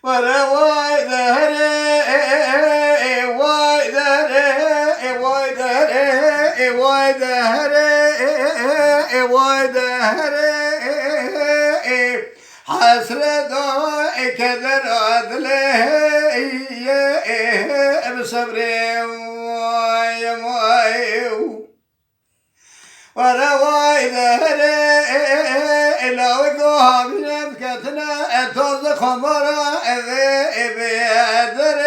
ولا وايدر وايدر وايدر وايدر وايدر حسرة كدر عدله بصبري ولا وايدر لو قام نبكتنا توز خمرة بيدر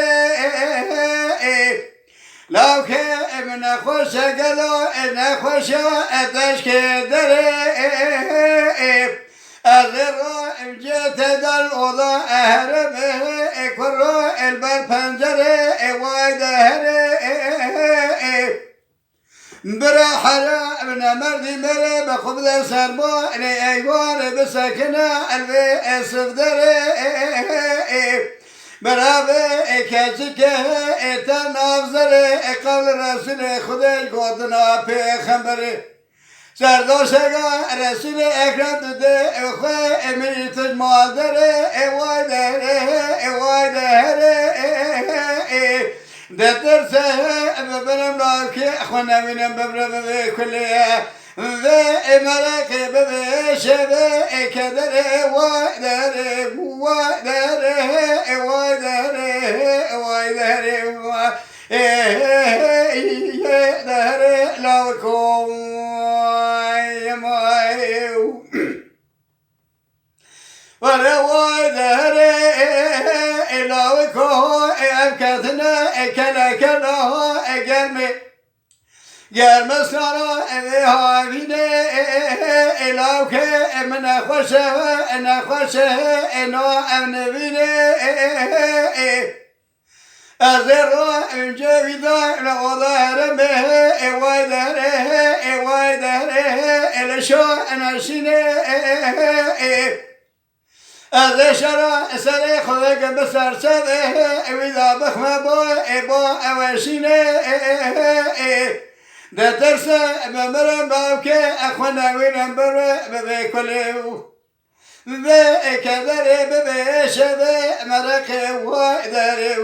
لو كان خوش قالوا إن خوش أتشكدر أغير جيت دل وضع أهرب كرو البر بنجر وايدر برحلة من مردي مري بخبز سربو لأيوار بسكنة البي صفدر برابي كاتشكه تنافزر قبل رسول خدای قدنا پیغمبر سردوشگا رسول اکرم دده خواه امیت مادر وایدر دترسه ببرم لاکی خونا منم ببرم بکلیه و امرك ببشبه كدر وادر وادر وادر وادر وادر لكم يمايو وادر لكم أبكتنا كلا كلا أجرمي گرم سرا ها وینه الهو که من خوشه نخوشه اینا امن وینه از رو اینجا ویدا لغدارم وایداره الشو نشینه از شرا سر خودک بسر سبه ویدا بخمه با اوشینه دترس بمرم باوكي أخونا وينم برا ببيكليو بكذر ببيشبه مرق وادر